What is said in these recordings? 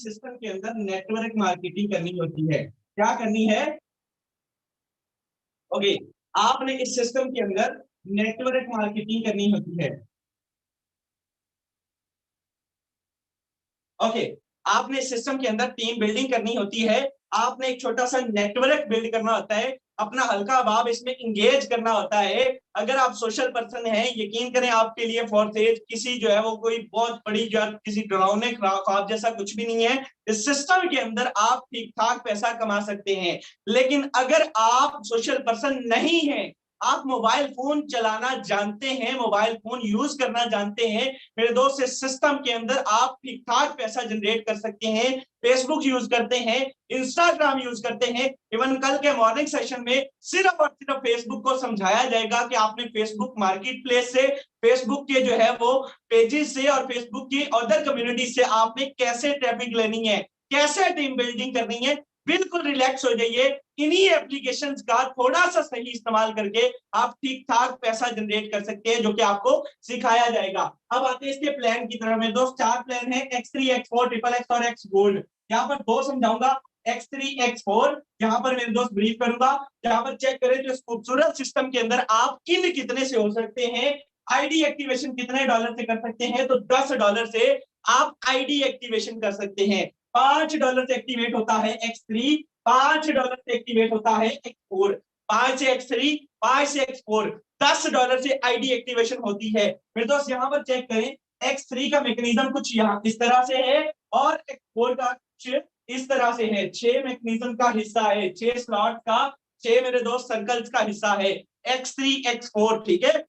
इस सिस्टम के अंदर नेटवर्क मार्केटिंग करनी होती है। क्या करनी है? ओके, आपने इस सिस्टम के अंदर नेटवर्क मार्केटिंग करनी होती है। ओके, आपने सिस्टम के अंदर टीम बिल्डिंग करनी होती है। आपने एक छोटा सा नेटवर्क बिल्ड करना होता है, अपना हल्का भाव इसमें इंगेज करना होता है। अगर आप सोशल पर्सन हैं, यकीन करें आपके लिए फॉरसेज किसी जो है वो कोई बहुत बड़ी जो किसी डरावने ख्वाब जैसा कुछ भी नहीं है। इस सिस्टम के अंदर आप ठीक ठाक पैसा कमा सकते हैं। लेकिन अगर आप सोशल पर्सन नहीं है, आप मोबाइल फोन चलाना जानते हैं, मोबाइल फोन यूज करना जानते हैं, मेरे दोस्त इस सिस्टम के अंदर आप ठीक ठाक पैसा जनरेट कर सकते हैं। फेसबुक यूज करते हैं, इंस्टाग्राम यूज करते हैं। इवन कल के मॉर्निंग सेशन में सिर्फ और सिर्फ फेसबुक को समझाया जाएगा कि आपने फेसबुक मार्केट प्लेस से, फेसबुक के जो है वो पेजेस से और फेसबुक की अदर कम्युनिटी से आपने कैसे ट्रैफिक लेनी है, कैसे टीम बिल्डिंग करनी है। बिल्कुल रिलैक्स हो जाइए, इन्हीं एप्लीकेशंस का थोड़ा सा सही इस्तेमाल करके आप ठीक ठाक पैसा जनरेट कर सकते हैं, जो कि आपको सिखाया जाएगा। अब आते हैं इसके प्लान की तरफ में। दोस्त 4 प्लान है, X3, X4, ट्रिपल एक्स और X गोल्ड। यहाँ पर 2 समझाऊंगा, X3, X4 यहाँ पर मेरे दोस्त ब्रीफ करूंगा। यहाँ पर चेक करें तो इस खूबसूरत सिस्टम के अंदर आप किन कितने से हो सकते हैं। आईडी एक्टिवेशन कितने डॉलर से कर सकते हैं? तो $10 से आप आईडी एक्टिवेशन कर सकते हैं। $5 से एक्टिवेट होता है X3, $5 से एक्टिवेट होता है X4, 5 से X3, 5 से X4, $10 से आईडी एक्टिवेशन होती है। मेरे दोस्त यहाँ पर चेक करें, X3 का मैकेनिज्म कुछ यहाँ इस तरह से है और X4 का कुछ इस तरह से है। 6 मैकेनिज्म का हिस्सा है, 6 स्लॉट का 6 मेरे दोस्त सर्कल्स का हिस्सा है X3, X4। ठीक है,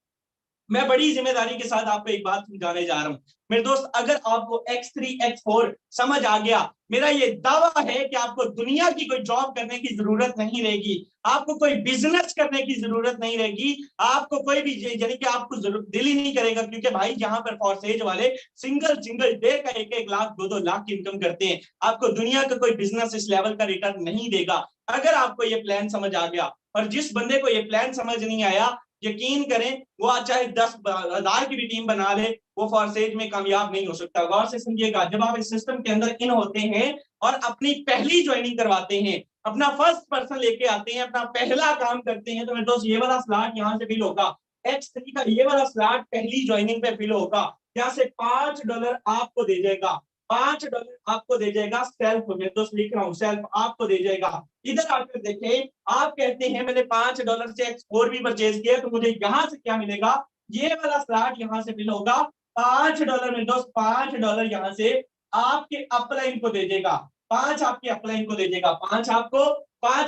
मैं बड़ी जिम्मेदारी के साथ आपको एक बात समझाने जा रहा हूं मेरे दोस्त। अगर आपको X3, X4 समझ आ गया, मेरा ये दावा है कि आपको दुनिया की कोई जॉब करने की जरूरत नहीं रहेगी, आपको कोई बिजनेस करने की जरूरत नहीं रहेगी, आपको कोई भी यानी कि आपको दिल ही नहीं करेगा, क्योंकि भाई यहाँ पर फॉरसेज वाले सिंगल डे का 1-1 लाख 2-2 लाख की इनकम करते हैं। आपको दुनिया का कोई बिजनेस इस लेवल का रिटर्न नहीं देगा। अगर आपको ये प्लान समझ आ गया, और जिस बंदे को ये प्लान समझ नहीं आया, यकीन करें वो चाहे 10,000 की भी टीम बना ले, वो फॉरसेज में कामयाब नहीं हो सकता। गौर से समझिएगा, जब आप इस सिस्टम के अंदर इन होते हैं और अपनी पहली ज्वाइनिंग करवाते हैं, अपना फर्स्ट पर्सन लेके आते हैं, अपना पहला काम करते हैं, तो मेरे दोस्त ये वाला स्लॉट यहाँ से फिल होगा। X3 का ये वाला स्लॉट पहली ज्वाइनिंग पे फिल होगा। यहाँ से $5 आपको दे जाएगा, $5 आपको दे जाएगा सेल्फ में। दोस्त लिख रहा हूँ, सेल्फ आपको दे जाएगा। इधर आकर देखें, आप कहते हैं मैंने $5 से X4 भी परचेज किया, तो मुझे यहां से क्या मिलेगा? ये वाला स्लॉट यहां से फिल होगा। $5 में दोस्त, $5 यहां से आपके अपलाइन को दे देगा, 5 आपके अपलाइन को दे देगा, 5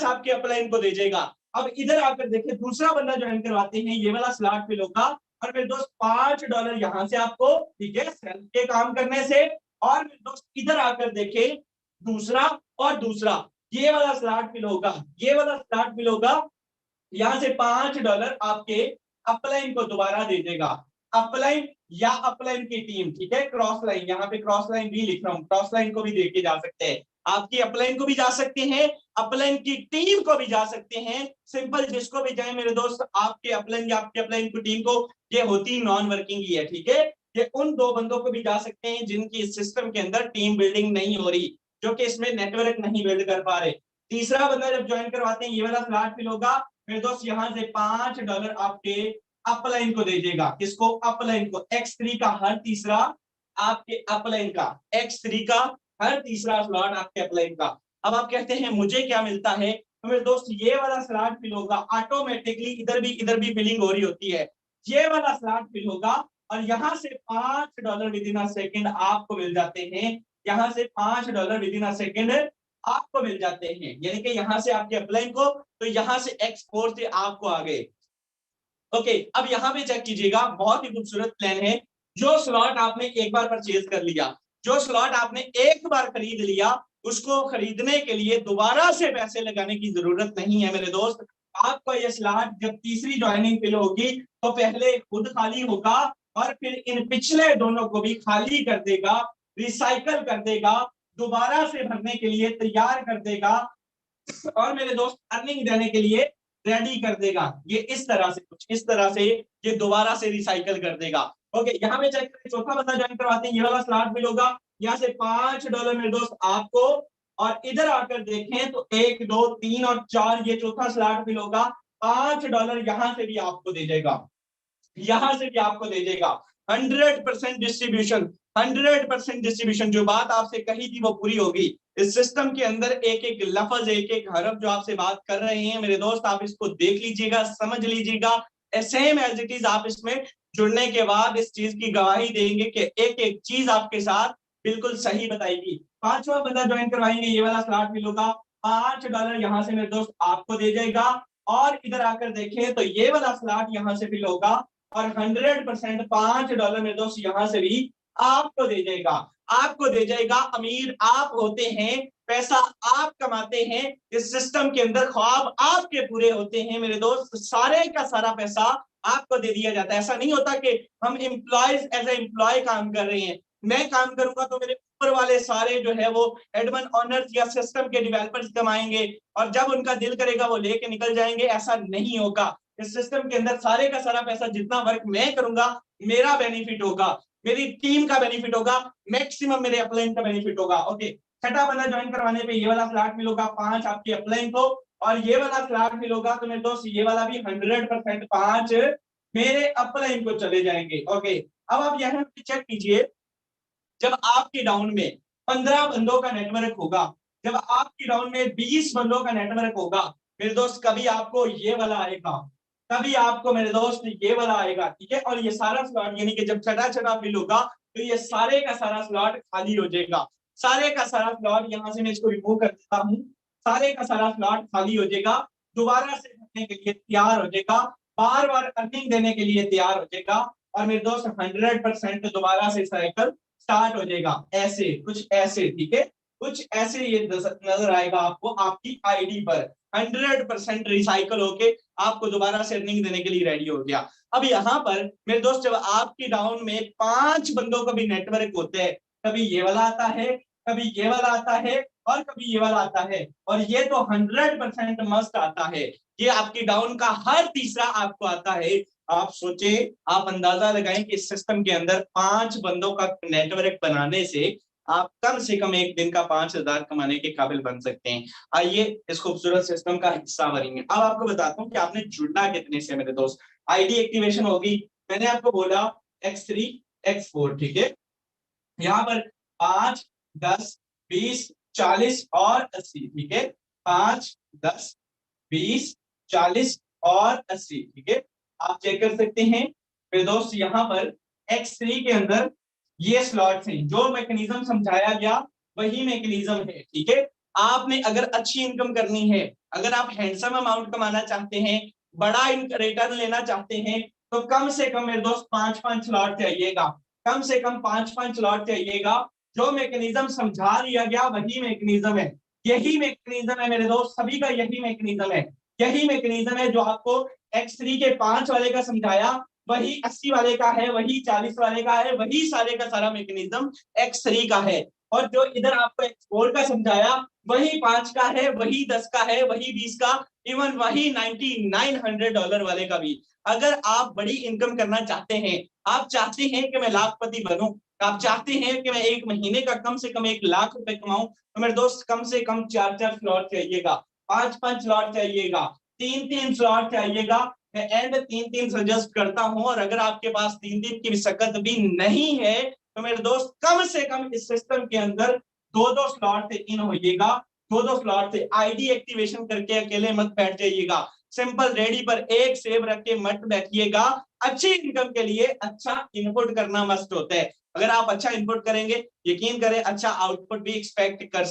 आपके अपलाइन को दे देगा। अब इधर आकर देखिए, दूसरा बंदा ज्वाइन करवाते हैं, ये वाला स्लॉट फिल होगा, और फिर दोस्त $5 यहां से आपको, ठीक है, सेल्फ के काम करने से। और दोस्त इधर आकर देखें, दूसरा और दूसरा ये वाला स्लॉट फिल होगा, ये वाला स्लॉट फिल होगा। यहां से $5 आपके अपलाइन को दोबारा दे देगा। अपलाइन या अपलाइन की टीम, ठीक है, क्रॉस लाइन, यहाँ पे क्रॉस लाइन भी लिख रहा हूँ, क्रॉस लाइन को भी देके जा सकते हैं। आपकी अपलाइन को भी जा सकते हैं, अपलाइन की टीम को भी जा सकते हैं। सिंपल जिसको भी जाए मेरे दोस्त, आपके अपलाइन या आपके अपलाइन की टीम को, ये होती नॉन वर्किंग ही है। ठीक है, ये उन 2 बंदों को भी जा सकते हैं जिनकी इस सिस्टम के अंदर टीम बिल्डिंग नहीं हो रही, जो कि इसमें नेटवर्क नहीं बिल्ड कर पा रहे। तीसरा बंदा जब ज्वाइन करवाते हैं, ये वाला स्लॉट फिल होगा। मेरे दोस्त यहाँ से $5 आपके अपलाइन को दे देगा। किसको? अपलाइन को। X3 का हर तीसरा आपके अपलाइन का, X3 का हर तीसरा स्लॉट आपके अपलाइन का। अब आप कहते हैं मुझे क्या मिलता है? तो मेरे दोस्त ये वाला स्लॉट फिल होगा ऑटोमेटिकली, इधर भी फिलिंग हो रही होती है। ये वाला स्लॉट फिल होगा और यहाँ से $5 विद इन अ सेकेंड आपको मिल जाते हैं। यहाँ से $5 विद इन अ सेकेंड आपको मिल जाते हैं, यानी कि यहाँ से आपके अपलाइन को, तो यहाँ से X4 से आपको आ गए। ओके, अब यहाँ पे चेक कीजिएगा, बहुत ही खूबसूरत प्लान है। जो स्लॉट आपने एक बार परचेज कर लिया, जो स्लॉट आपने एक बार खरीद लिया, उसको खरीदने के लिए दोबारा से पैसे लगाने की जरूरत नहीं है मेरे दोस्त। आपका ये स्लॉट जब तीसरी ज्वाइनिंग फिल होगी, तो पहले खुद खाली होगा और फिर इन पिछले दोनों को भी खाली कर देगा, रिसाइकल कर देगा, दोबारा से भरने के लिए तैयार कर देगा, और मेरे दोस्त अर्निंग देने के लिए रेडी कर देगा। ये इस तरह से, कुछ इस तरह से ये दोबारा से रिसाइकल कर देगा। ओके, यहाँ पे चेक करें, चौथा बंदा ज्वाइन करवाते हैं, ये वाला स्लॉट फिल होगा, यहाँ से $5 मेरे दोस्त आपको, और इधर आकर देखें तो 1 2 3 और 4 ये चौथा स्लॉट फिल होगा, $5 यहाँ से भी आपको दे जाएगा, यहां से भी आपको दे देगा। 100% डिस्ट्रीब्यूशन, 100% डिस्ट्रीब्यूशन, जो बात आपसे कही थी वो पूरी होगी। इस सिस्टम के अंदर एक एक लफ्ज, एक एक हरफ जो आपसे बात कर रहे हैं मेरे दोस्त, आप इसको देख लीजिएगा, समझ लीजिएगा, सेम एज इट इज। आप इसमें जुड़ने के बाद इस चीज की गवाही देंगे कि एक एक चीज आपके साथ बिल्कुल सही बताएगी। पांचवा बंदा ज्वाइन करवाएंगे, ये वाला स्लॉट मिलेगा, $5 यहाँ से मेरे दोस्त आपको दे जाएगा, और इधर आकर देखें तो ये वाला स्लॉट यहाँ से फिल होगा, और 100% $5 में दोस्त यहाँ से भी आपको दे जाएगा, आपको दे जाएगा। अमीर आप होते हैं, पैसा आप कमाते हैं, इस सिस्टम के अंदर ख्वाब आपके पूरे होते हैं मेरे दोस्त, सारे का सारा पैसा आपको दे दिया जाता है। ऐसा नहीं होता कि हम एम्प्लॉयज एज ए एम्प्लॉय काम कर रहे हैं, मैं काम करूंगा तो मेरे ऊपर वाले सारे जो है वो एडमिन ऑनर्स या सिस्टम के डेवलपर्स कमाएंगे, और जब उनका दिल करेगा वो लेके निकल जाएंगे, ऐसा नहीं होगा। इस सिस्टम के अंदर सारे का सारा पैसा, जितना वर्क मैं करूंगा मेरा बेनिफिट होगा, मेरी टीम का बेनिफिट होगा, मैक्सिमम मेरे अपलाइन का बेनिफिट होगा। ओके, छठा बंदा ज्वाइन करवाने पे ये वाला स्लॉट मिलेगा 5 आपके अपलाइन को, और ये वाला स्लॉट मिलेगा तो मेरे दोस्त ये वाला भी 100% 5 मेरे अपलाइन को चले जाएंगे। ओके, अब आप यहाँ पे चेक कीजिए, जब आपके डाउन में 15 बंदों का नेटवर्क होगा, जब आपकी डाउन में 20 बंदों का नेटवर्क होगा मेरे दोस्त, कभी आपको ये वाला आएगा, कभी आपको मेरे दोस्त ये वाला आएगा, ठीक है। और ये सारा स्लॉट, यानी कि जब छठा छठा फिल होगा तो ये सारे का सारा स्लॉट खाली हो जाएगा, सारे का सारा स्लॉट, यहां से मैं इसको रिमूव कर देता हूं, सारे का सारा स्लॉट खाली हो जाएगा, दोबारा से भरने के लिए तैयार हो जाएगा, बार बार अर्निंग देने के लिए तैयार हो जाएगा, और मेरे दोस्त 100% दोबारा से साइकिल स्टार्ट हो जाएगा। ऐसे कुछ ऐसे, ठीक है, कुछ ऐसे ये नजर आएगा आपको आपकी आईडी पर, 100% रिसाइकल होके आपको दोबारा से अर्निंग देने के लिए रेडी हो गया। अब यहाँ पर मेरे दोस्त, जब आपकी डाउन में 5 बंदों का भी नेटवर्क होते हैं, कभी ये वाला आता है, कभी ये वाला आता है, और कभी ये वाला आता है, और ये तो 100% मस्ट आता है, ये आपकी डाउन का हर तीसरा आपको आता है। आप सोचे, आप अंदाजा लगाएं कि इस सिस्टम के अंदर 5 बंदों का नेटवर्क बनाने से आप कम से कम एक दिन का 5,000 कमाने के काबिल बन सकते हैं। आइए इस खूबसूरत सिस्टम का हिस्सा बनेंगे। अब आपको बताता हूँ कि आपने जुड़ना कितने से मेरे दोस्त। आईडी एक्टिवेशन होगी, मैंने आपको बोला X3 X4, ठीक है, यहाँ पर 5 10 20 40 और 80, ठीक है, 5 10 20 40 और 80, ठीक है। आप चेक कर सकते हैं मेरे दोस्त, यहाँ पर X3 के अंदर ये स्लॉट्स हैं, जो मैकेनिज्म समझाया गया वही मैकेनिज्म है, ठीक है। आपने अगर अच्छी इनकम करनी है, अगर आप हैंडसम अमाउंट कमाना चाहते हैं, बड़ा रिटर्न लेना चाहते हैं, तो कम से कम मेरे दोस्त 5-5 स्लॉट चाहिएगा, कम से कम 5-5 स्लॉट चाहिएगा। जो मैकेनिज्म समझा दिया गया वही मैकेनिज्म है, यही मैकेनिज्म है मेरे दोस्त, सभी का यही मैकेनिज्म है, यही मैकेनिज्म है। जो आपको X3 के 5 वाले का समझाया वही 80 वाले का है, वही 40 वाले का है, वही सारे का सारा मैकेनिज्म X3 का है। और जो इधर आपको X4 का समझाया वही 5 का है, वही 10 का है, वही 20 का, इवन वही $9,900 वाले का भी। अगर आप बड़ी इनकम करना चाहते हैं, आप चाहते हैं कि मैं लाखपति बनूं, आप चाहते हैं कि मैं एक महीने का कम से कम 1 लाख रुपए कमाऊं, तो मेरे दोस्त कम से कम 4-4 स्लॉट चाहिएगा, 5-5 स्लॉट चाहिएगा, 3-3 स्लॉट चाहिएगा। मैं एंड 3-3 सजेस्ट करता हूं, और अगर आपके पास 3 दिन की मशक्कत भी नहीं है तो मेरे दोस्त कम से कम इस सिस्टम के अंदर 2-2 स्लॉट से इन होइएगा, 2-2 स्लॉट से आईडी एक्टिवेशन करके अकेले मत बैठ जाइएगा, सिंपल रेडी पर एक सेव रख के मत बैठिएगा। अच्छी इनकम के लिए अच्छा इनपुट करना मस्ट होता है, अगर आप अच्छा इनपुट करेंगे, यकीन करें अच्छा आउटपुट भी एक्सपेक्ट कर